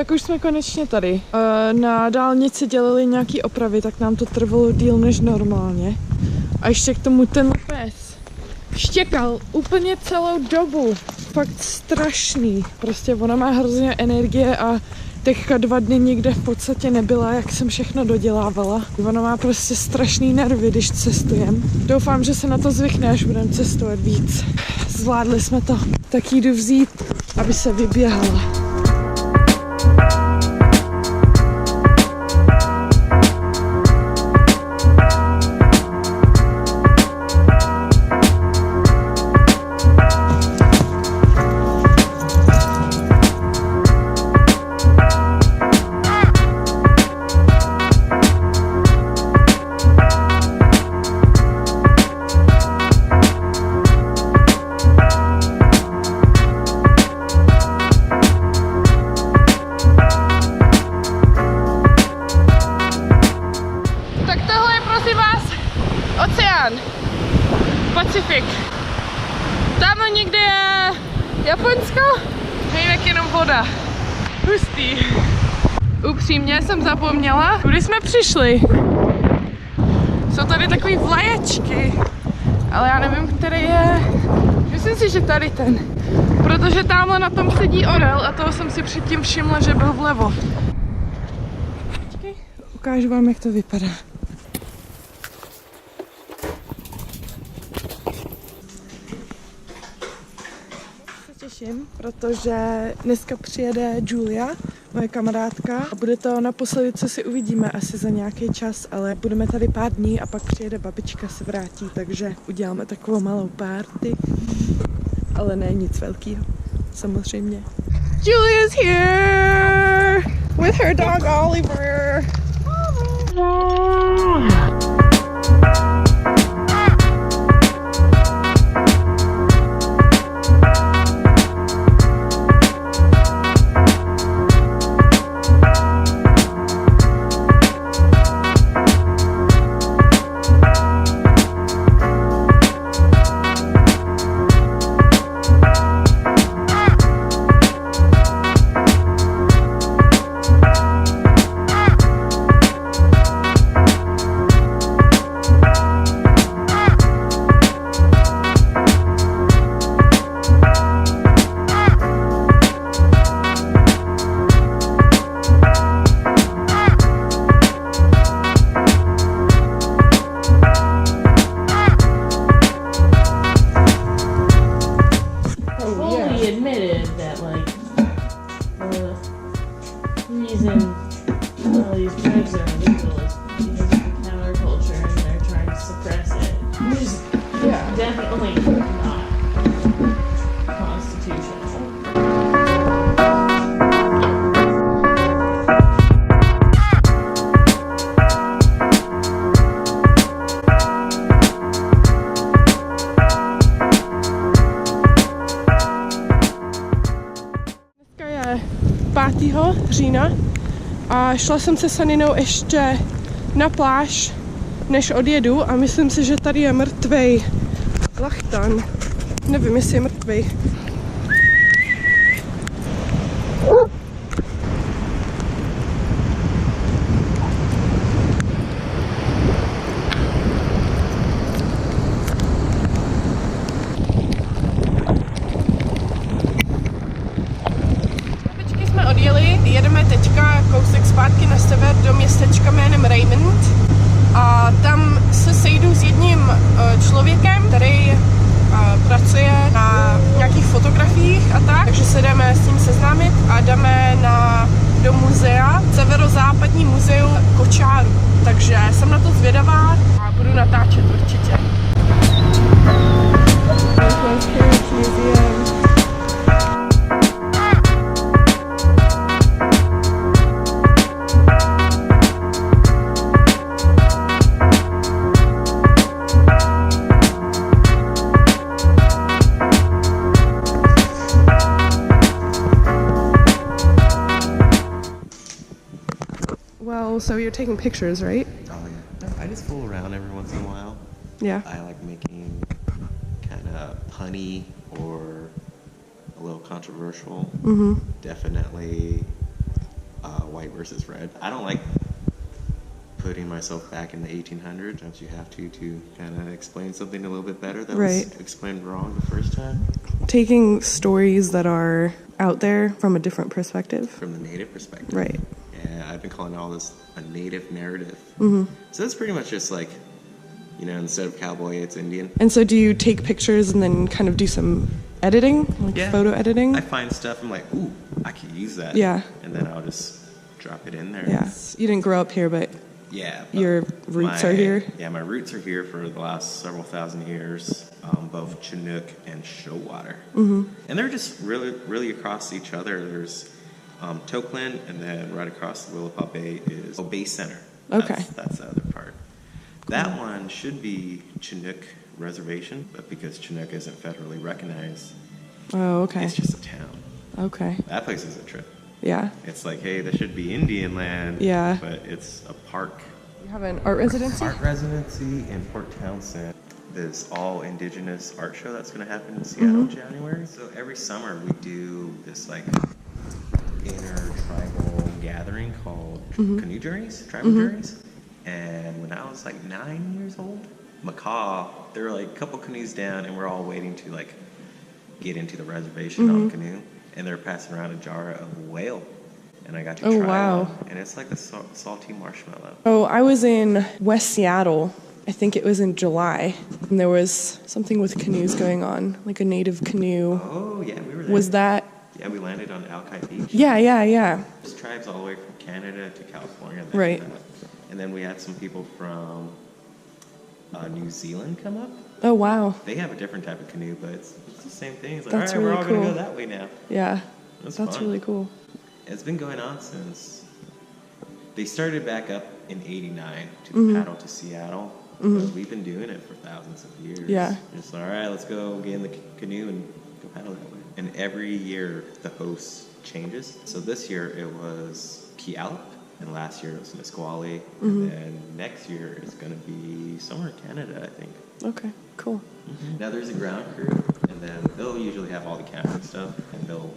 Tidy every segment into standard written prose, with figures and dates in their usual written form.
Tak už jsme konečně tady. Na dálnici dělali nějaký opravy, tak nám to trvalo díl než normálně. A ještě k tomu ten pes štěkal úplně celou dobu. Fakt strašný. Prostě ona má hrozně energie a teďka 2 dny nikde v podstatě nebyla, jak jsem všechno dodělávala. Ona má prostě strašný nervy, když cestujeme. Doufám, že se na to zvykne, až budeme cestovat víc. Zvládli jsme to. Tak jí jdu vzít, aby se vyběhala. Pacifik. Tamhle někde je Japonsko, jinak jenom voda. Hustý. Upřímně jsem zapomněla, kudy jsme přišli. Jsou tady takový vlaječky, ale já nevím, který je. Myslím si, že tady ten. Protože tamhle na tom sedí orel a toho jsem si předtím všimla, že byl vlevo. Ukážu vám, jak to vypadá. Protože dneska přijede Julia, moje kamarádka, a bude to naposledy, co si uvidíme asi za nějaký čas, ale budeme tady pár dní a pak přijede babička, se vrátí, takže uděláme takovou malou party, ale ne nic velkého, samozřejmě. Julia's here with her dog Oliver. je 5. října a šla jsem se Saninou ještě na pláž, než odjedu, a myslím si, že tady je mrtvej lachtan. Nevím, jestli je mrtvej. Jedeme teďka kousek zpátky na sever do městečka jménem Raymond a tam se sejdu s jedním člověkem, který pracuje na nějakých fotografiích a tak, takže se jdeme s ním seznámit a jdeme do muzea, severozápadní muzeum kočárů, takže jsem na to zvědavá a budu natáčet určitě. So you're taking pictures, right? Oh yeah. I just fool around every once in a while. Yeah. I like making kind of punny or a little controversial. Mm-hmm. Definitely white versus red. I don't like putting myself back in the 1800s. Don't you have to kind of explain something a little bit better that was explained wrong the first time? Taking stories that are out there from a different perspective. From the native perspective. Right. Yeah, I've been calling all this a native narrative. Mm-hmm. So it's pretty much just like, you know, instead of cowboy, it's Indian. And so do you take pictures and then kind of do some editing, like photo editing? I find stuff, I'm like, ooh, I could use that. Yeah. And then I'll just drop it in there. Yeah. You didn't grow up here, but your roots are here? Yeah, my roots are here for the last several thousand years, both Chinook and Shoalwater. Mm-hmm. And they're just really, really across each other. There's Tokeland, and then right across the Willapa Bay is Bay Center. Okay. That's the other part. That one should be Chinook Reservation, but because Chinook isn't federally recognized, it's just a town. Okay. That place is a trip. Yeah. It's like, hey, this should be Indian land. Yeah. But it's a park. You have an art residency? Art residency in Port Townsend. This all indigenous art show that's going to happen in Seattle in January. So every summer we do this like inter-tribal gathering called canoe journeys, tribal journeys. And when I was like 9 years old, Macaw, there were like a couple canoes down, and we're all waiting to like get into the reservation on a canoe. And they're passing around a jar of whale, and I got to try one, and it's like a salty marshmallow. Oh, I was in West Seattle. I think it was in July, and there was something with canoes going on, like a native canoe. Oh, yeah, we were there. Was that? Yeah, we landed on Alki Beach. Yeah. There's tribes all the way from Canada to California. Right. And then we had some people from New Zealand come up. Oh, wow. They have a different type of canoe, but it's the same thing. It's like, all right, really we're all going to go that way now. Yeah. That's really cool. It's been going on since they started back up in 89 to the paddle to Seattle. But we've been doing it for thousands of years. Yeah. It's all right, let's go get in the canoe and go paddle that way. And every year the host changes. So this year it was Puyallup. And last year it was Nisqually. And then next year it's going to be somewhere in Canada, I think. Okay, cool. Now there's a ground crew, and then they'll usually have all the camping stuff, and they'll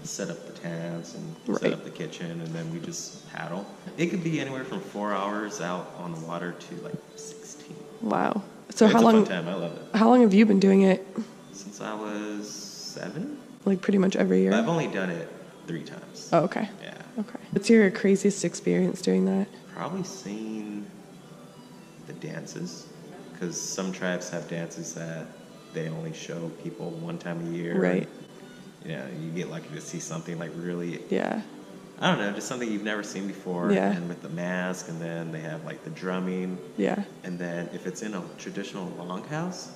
set up the tents and set up the kitchen, and then we just paddle. It could be anywhere from 4 hours out on the water to like 16. Wow. So it's a fun time. I love it. How long have you been doing it? Since I was 7. Like pretty much every year? But I've only done it 3 times. Oh, okay. Yeah. Okay. What's your craziest experience doing that? Probably seeing the dances, because some tribes have dances that they only show people one time a year. Right. Yeah, you get lucky to see something like really. Yeah. I don't know, just something you've never seen before. Yeah. And with the mask, and then they have like the drumming. Yeah. And then if it's in a traditional longhouse,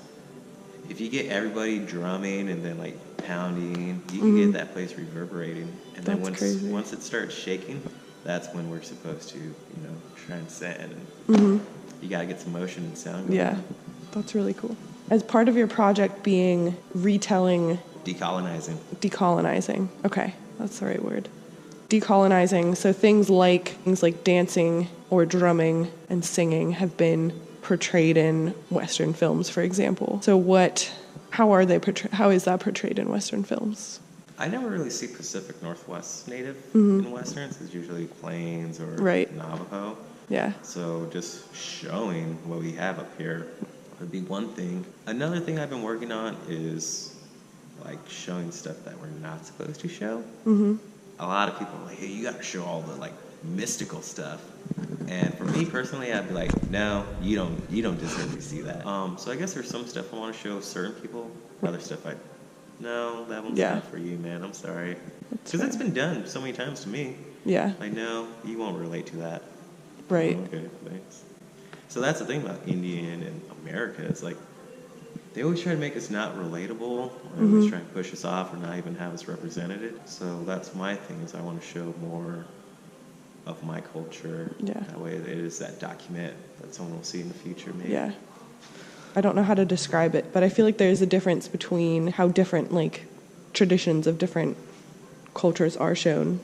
if you get everybody drumming and then like pounding, you can get that place reverberating. And then once it starts shaking, that's when we're supposed to, transcend. And you gotta get some motion and sound going. Yeah, that's really cool. As part of your project being retelling... Decolonizing. Okay, that's the right word. Decolonizing. So things like dancing or drumming and singing have been portrayed in Western films, for example. So how is that portrayed in Western films? I never really see Pacific Northwest native in Westerns. It's usually Plains or Navajo. Yeah. So just showing what we have up here would be one thing. Another thing I've been working on is like showing stuff that we're not supposed to show. A lot of people are like, hey, you got to show all the like mystical stuff. And for me personally, I'd be like, no, you don't deserve to see that. So I guess there's some stuff I want to show certain people. Other stuff no, that one's not for you, man. I'm sorry. Because it's been done so many times to me. Yeah. Like, no, you won't relate to that. Right. Okay, thanks. So that's the thing about Indian and America. It's like, they always try to make us not relatable. They always try to push us off or not even have us represented. So that's my thing, is I want to show more of my culture. Yeah. That way it is that document that someone will see in the future, maybe. Yeah. I don't know how to describe it, but I feel like there's a difference between how different, like, traditions of different cultures are shown.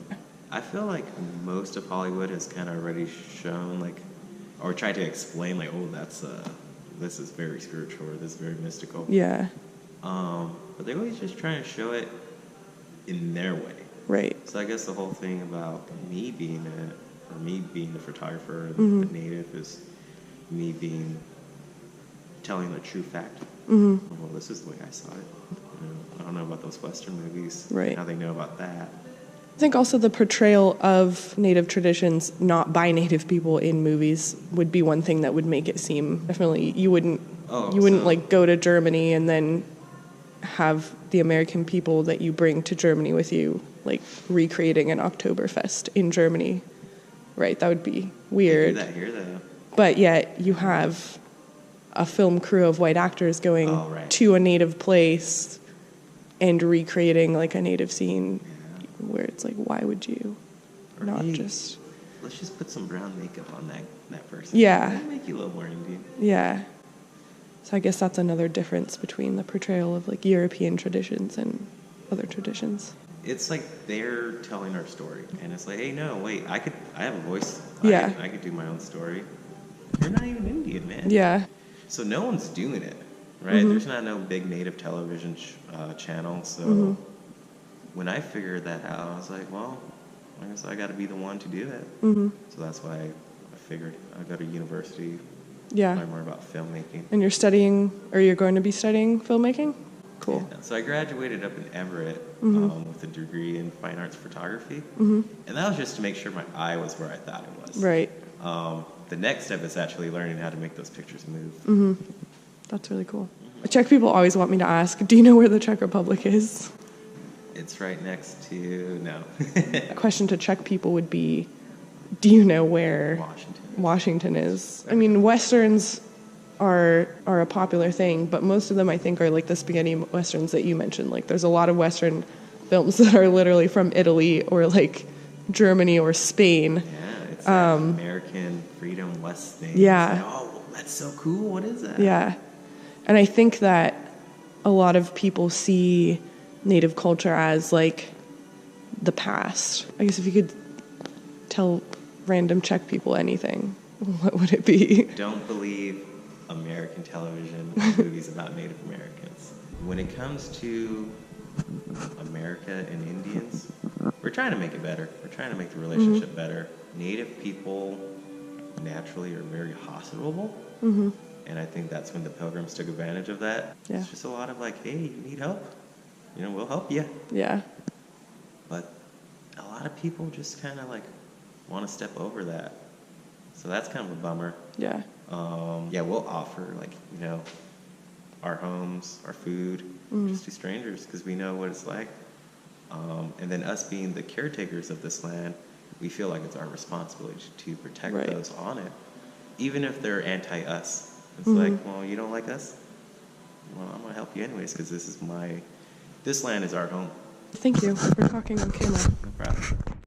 I feel like most of Hollywood has kind of already shown, like, or tried to explain, like, oh, this is very spiritual, or this is very mystical. Yeah. But they're always just trying to show it in their way. Right. So I guess the whole thing about me being the photographer and the native is me telling the true fact. Well, this is the way I saw it. I don't know about those Western movies. Right. How they know about that. I think also the portrayal of Native traditions not by Native people in movies would be one thing that would make it seem definitely you wouldn't like go to Germany and then have the American people that you bring to Germany with you like recreating an Oktoberfest in Germany, right? That would be weird. They do that here though. But yet you have a film crew of white actors going to a Native place and recreating like a Native scene. Where it's like, why would you let's just put some brown makeup on that person. Yeah. That'd make you a little more Indian. Yeah. So I guess that's another difference between the portrayal of like European traditions and other traditions. It's like they're telling our story, and it's like, hey, no, wait, I have a voice. Yeah. I could do my own story. You're not even Indian, man. Yeah. So no one's doing it, right? There's not no big native television channel, so... When I figured that out, I was like, well, I guess I got to be the one to do it. So that's why I figured I'd go to university, learn more about filmmaking. And you're going to be studying filmmaking? Cool. Yeah. So I graduated up in Everett with a degree in fine arts photography. And that was just to make sure my eye was where I thought it was. Right. The next step is actually learning how to make those pictures move. That's really cool. Czech people always want me to ask, do you know where the Czech Republic is? It's right next to, no. A question to Czech people would be, do you know where Washington is? I mean, Westerns are a popular thing, but most of them I think are like the spaghetti Westerns that you mentioned. Like there's a lot of Western films that are literally from Italy or like Germany or Spain. Yeah, it's that American Freedom West thing. Yeah. It's like, oh, that's so cool. What is that? Yeah. And I think that a lot of people see Native culture as like the past. I guess if you could tell random Czech people anything, what would it be? Don't believe American television movies about Native Americans. When it comes to America and Indians, we're trying to make it better. We're trying to make the relationship better. Native people naturally are very hospitable. And I think that's when the Pilgrims took advantage of that. Yeah. It's just a lot of like, hey, you need help? We'll help you. Yeah. But a lot of people just kind of like want to step over that. So that's kind of a bummer. Yeah. We'll offer like, our homes, our food, just to strangers because we know what it's like. And then us being the caretakers of this land, we feel like it's our responsibility to protect those on it. Even if they're anti-us. It's like, well, you don't like us? Well, I'm going to help you anyways because this land is our home. Thank you for talking on camera. No problem.